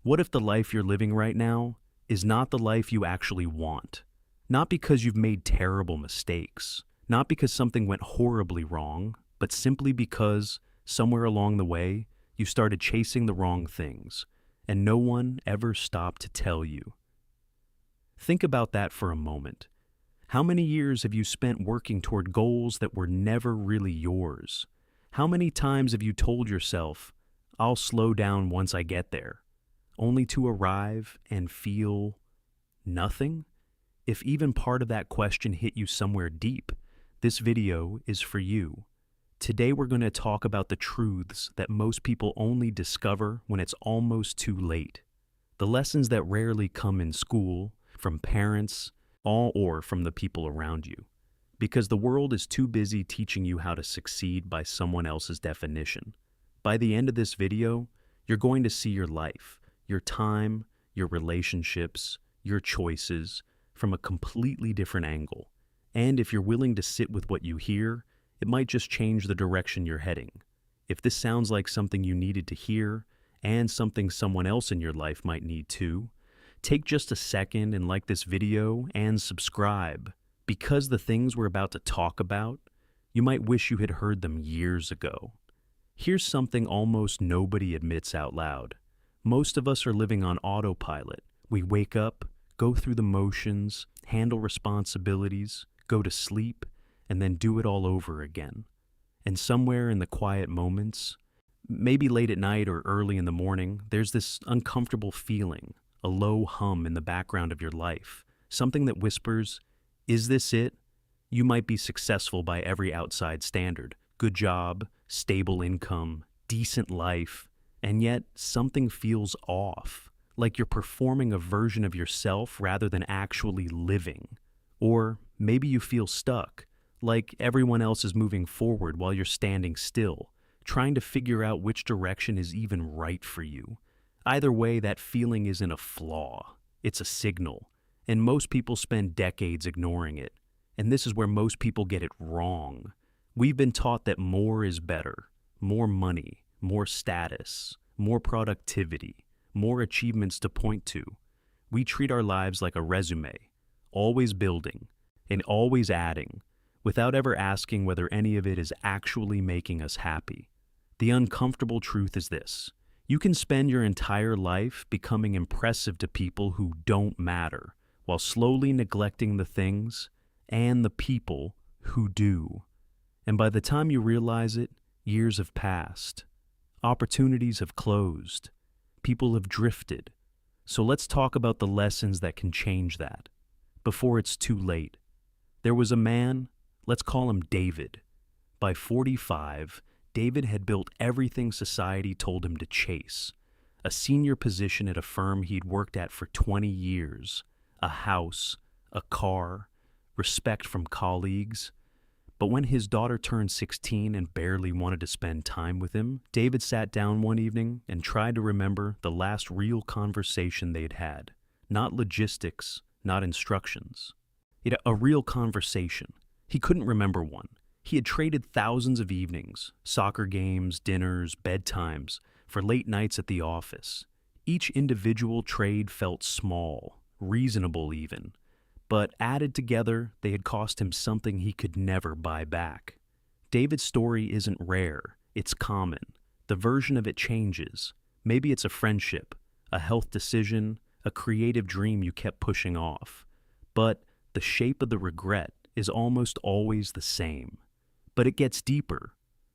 What if the life you're living right now is not the life you actually want? Not because you've made terrible mistakes, not because something went horribly wrong, but simply because somewhere along the way you started chasing the wrong things, and no one ever stopped to tell you. Think about that for a moment. How many years have you spent working toward goals that were never really yours? How many times have you told yourself, "I'll slow down once I get there," only to arrive and feel nothing? If even part of that question hit you somewhere deep, this video is for you. Today we're going to talk about the truths that most people only discover when it's almost too late. The lessons that rarely come in school, from parents, or from the people around you. Because the world is too busy teaching you how to succeed by someone else's definition. By the end of this video, you're going to see your life, your time, your relationships, your choices from a completely different angle. And if you're willing to sit with what you hear, it might just change the direction you're heading. If this sounds like something you needed to hear, and something someone else in your life might need too, take just a second and like this video and subscribe, because the things we're about to talk about, you might wish you had heard them years ago. Here's something almost nobody admits out loud. Most of us are living on autopilot. We wake up, go through the motions, handle responsibilities, go to sleep, and then do it all over again. And somewhere in the quiet moments, maybe late at night or early in the morning, there's this uncomfortable feeling, a low hum in the background of your life, something that whispers, "Is this it?" You might be successful by every outside standard, good job, stable income, decent life, and yet something feels off, like you're performing a version of yourself rather than actually living. Or maybe you feel stuck, like everyone else is moving forward while you're standing still, trying to figure out which direction is even right for you. Either way, that feeling isn't a flaw, it's a signal, and most people spend decades ignoring it. And this is where most people get it wrong. We've been taught that more is better, more money, more status, more productivity, more achievements to point to. We treat our lives like a resume, always building and always adding, without ever asking whether any of it is actually making us happy. The uncomfortable truth is this: you can spend your entire life becoming impressive to people who don't matter, while slowly neglecting the things and the people who do. And by the time you realize it, years have passed. Opportunities have closed. People have drifted. So let's talk about the lessons that can change that, before it's too late. There was a man, let's call him David. By 45, David had built everything society told him to chase. A senior position at a firm he'd worked at for 20 years, a house, a car, respect from colleagues. But when his daughter turned 16 and barely wanted to spend time with him, David sat down one evening and tried to remember the last real conversation they'd had. Not logistics, not instructions. A real conversation. He couldn't remember one. He had traded thousands of evenings, soccer games, dinners, bedtimes, for late nights at the office. Each individual trade felt small, reasonable even, but added together, they had cost him something he could never buy back. David's story isn't rare, it's common. The version of it changes. Maybe it's a friendship, a health decision, a creative dream you kept pushing off. But the shape of the regret is almost always the same. But it gets deeper.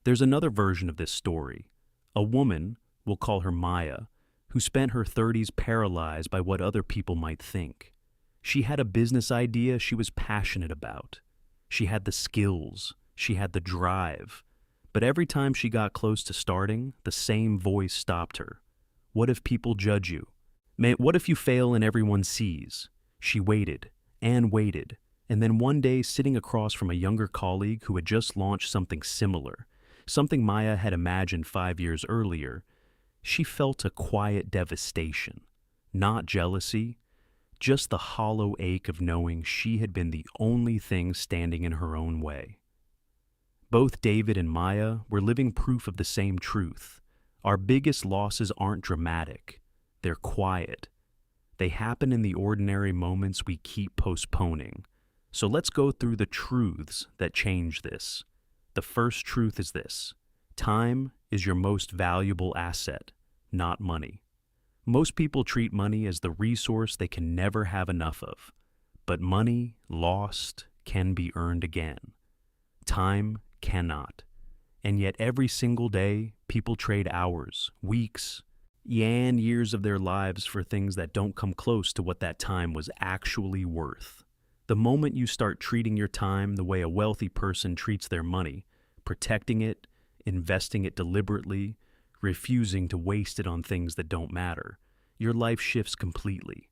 There's another version of this story. A woman, we'll call her Maya, who spent her 30s paralyzed by what other people might think. She had a business idea she was passionate about. She had the skills, she had the drive. But every time she got close to starting, the same voice stopped her. What if people judge you? What if you fail and everyone sees? She waited, and then one day, sitting across from a younger colleague who had just launched something similar, something Maya had imagined 5 years earlier, she felt a quiet devastation. Not jealousy, just the hollow ache of knowing she had been the only thing standing in her own way. Both David and Maya were living proof of the same truth. Our biggest losses aren't dramatic. They're quiet. They happen in the ordinary moments we keep postponing. So let's go through the truths that change this. The first truth is this: time is your most valuable asset, not money. Most people treat money as the resource they can never have enough of. But money, lost, can be earned again. Time cannot. And yet every single day, people trade hours, weeks, and years of their lives for things that don't come close to what that time was actually worth. The moment you start treating your time the way a wealthy person treats their money, protecting it, investing it deliberately, refusing to waste it on things that don't matter, your life shifts completely.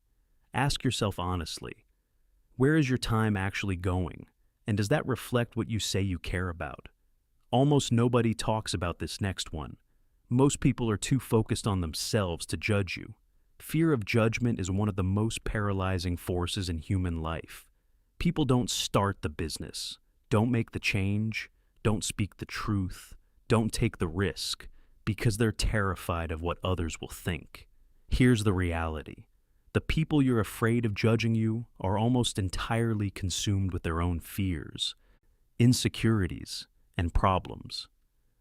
Ask yourself honestly, where is your time actually going? And does that reflect what you say you care about? Almost nobody talks about this next one. Most people are too focused on themselves to judge you. Fear of judgment is one of the most paralyzing forces in human life. People don't start the business, don't make the change, don't speak the truth, don't take the risk, because they're terrified of what others will think. Here's the reality. The people you're afraid of judging you are almost entirely consumed with their own fears, insecurities, and problems.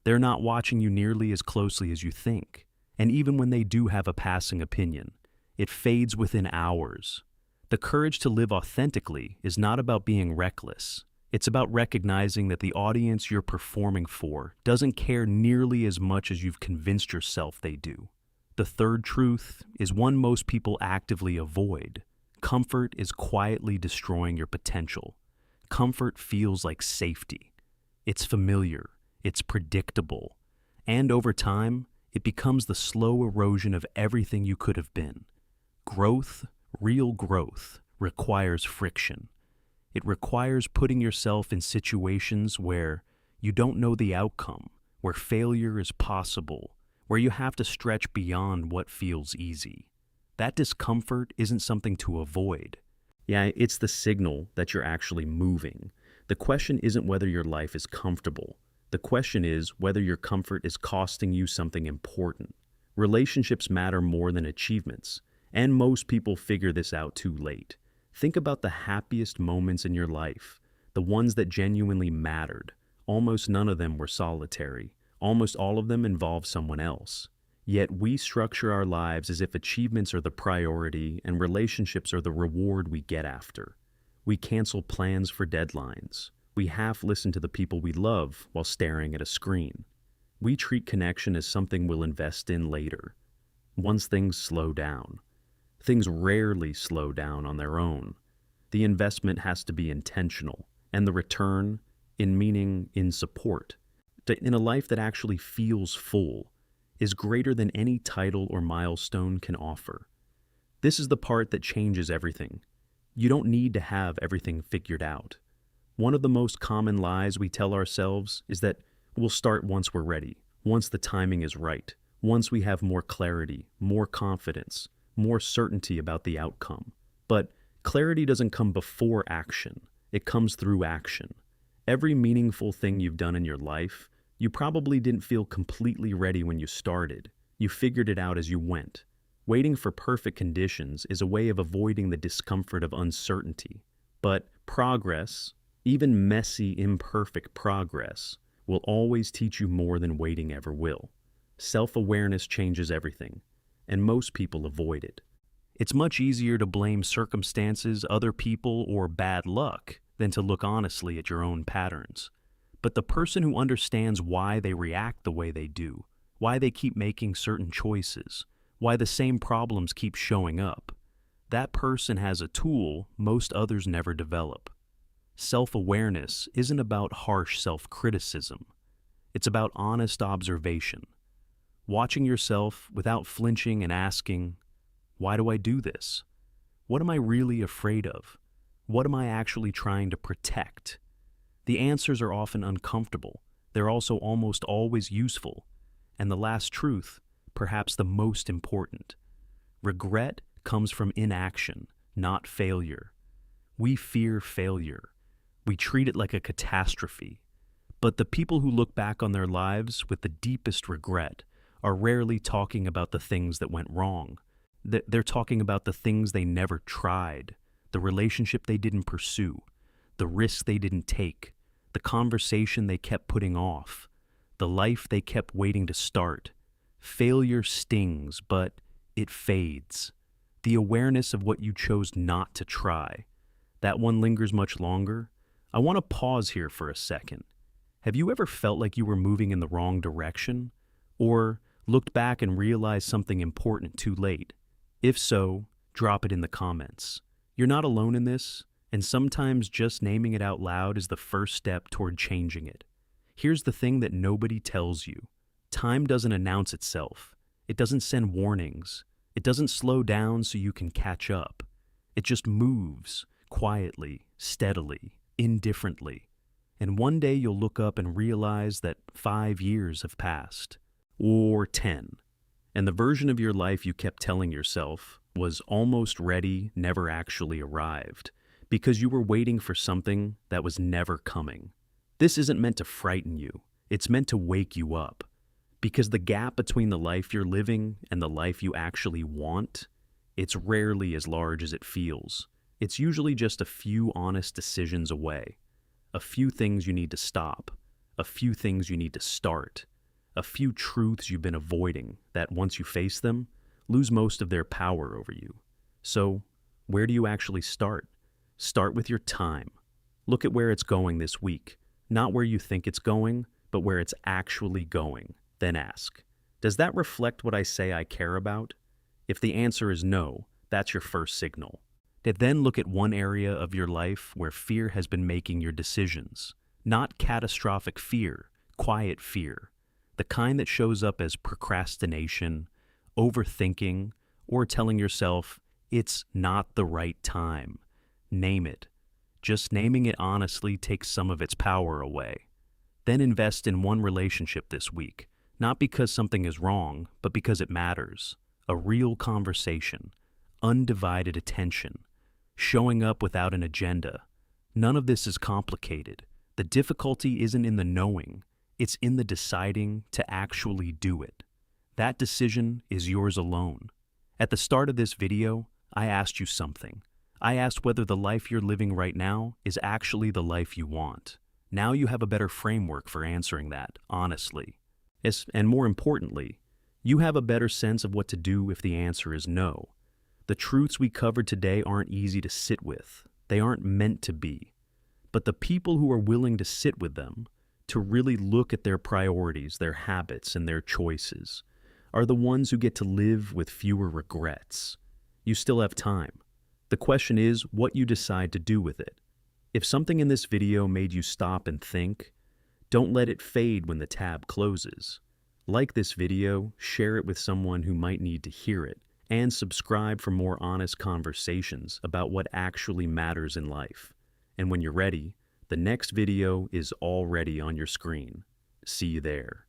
They're not watching you nearly as closely as you think, and even when they do have a passing opinion, it fades within hours. The courage to live authentically is not about being reckless. It's about recognizing that the audience you're performing for doesn't care nearly as much as you've convinced yourself they do. The third truth is one most people actively avoid. Comfort is quietly destroying your potential. Comfort feels like safety. It's familiar, it's predictable, and over time, it becomes the slow erosion of everything you could have been. Growth, real growth, requires friction. It requires putting yourself in situations where you don't know the outcome, where failure is possible, where you have to stretch beyond what feels easy. That discomfort isn't something to avoid. Yeah, it's the signal that you're actually moving. The question isn't whether your life is comfortable. The question is whether your comfort is costing you something important. Relationships matter more than achievements, and most people figure this out too late. Think about the happiest moments in your life, the ones that genuinely mattered. Almost none of them were solitary. Almost all of them involved someone else. Yet we structure our lives as if achievements are the priority and relationships are the reward we get after. We cancel plans for deadlines. We half listen to the people we love while staring at a screen. We treat connection as something we'll invest in later, once things slow down. Things rarely slow down on their own. The investment has to be intentional, and the return, in meaning, in support, in a life that actually feels full, is greater than any title or milestone can offer. This is the part that changes everything. You don't need to have everything figured out. One of the most common lies we tell ourselves is that we'll start once we're ready, once the timing is right, once we have more clarity, more confidence, more certainty about the outcome. But clarity doesn't come before action. It comes through action. Every meaningful thing you've done in your life, you probably didn't feel completely ready when you started. You figured it out as you went. Waiting for perfect conditions is a way of avoiding the discomfort of uncertainty. But progress, even messy, imperfect progress, will always teach you more than waiting ever will. Self-awareness changes everything, and most people avoid it. It's much easier to blame circumstances, other people, or bad luck than to look honestly at your own patterns. But the person who understands why they react the way they do, why they keep making certain choices, why the same problems keep showing up, that person has a tool most others never develop. Self-awareness isn't about harsh self-criticism. It's about honest observation. Watching yourself without flinching and asking, why do I do this? What am I really afraid of? What am I actually trying to protect? The answers are often uncomfortable. They're also almost always useful. And the last truth, perhaps the most important: regret comes from inaction, not failure. We fear failure. We treat it like a catastrophe. But the people who look back on their lives with the deepest regret are rarely talking about the things that went wrong. They're talking about the things they never tried, the relationship they didn't pursue, the risks they didn't take, the conversation they kept putting off, the life they kept waiting to start. Failure stings, but it fades. The awareness of what you chose not to try, that one lingers much longer. I want to pause here for a second. Have you ever felt like you were moving in the wrong direction? Or looked back and realized something important too late? If so, drop it in the comments. You're not alone in this, and sometimes just naming it out loud is the first step toward changing it. Here's the thing that nobody tells you. Time doesn't announce itself. It doesn't send warnings. It doesn't slow down so you can catch up. It just moves, quietly, steadily, indifferently. And one day you'll look up and realize that 5 years have passed. Or 10. And the version of your life you kept telling yourself was almost ready, never actually arrived, because you were waiting for something that was never coming. This isn't meant to frighten you. It's meant to wake you up. Because the gap between the life you're living and the life you actually want, it's rarely as large as it feels. It's usually just a few honest decisions away. A few things you need to stop. A few things you need to start. A few truths you've been avoiding that, once you face them, lose most of their power over you. So, where do you actually start? Start with your time. Look at where it's going this week. Not where you think it's going, but where it's actually going. Then ask, does that reflect what I say I care about? If the answer is no, that's your first signal. Then look at one area of your life where fear has been making your decisions. Not catastrophic fear, quiet fear. The kind that shows up as procrastination, overthinking, or telling yourself, it's not the right time. Name it. Just naming it honestly takes some of its power away. Then invest in one relationship this week. Not because something is wrong, but because it matters. A real conversation, undivided attention, showing up without an agenda. None of this is complicated. The difficulty isn't in the knowing, it's in the deciding to actually do it. That decision is yours alone. At the start of this video, I asked you something. I asked whether the life you're living right now is actually the life you want. Now you have a better framework for answering that, honestly. And more importantly, you have a better sense of what to do if the answer is no. The truths we covered today aren't easy to sit with. They aren't meant to be. But the people who are willing to sit with them, to really look at their priorities, their habits, and their choices, are the ones who get to live with fewer regrets. You still have time. The question is what you decide to do with it. If something in this video made you stop and think, don't let it fade when the tab closes. Like this video, share it with someone who might need to hear it, and subscribe for more honest conversations about what actually matters in life. And when you're ready, the next video is already on your screen. See you there.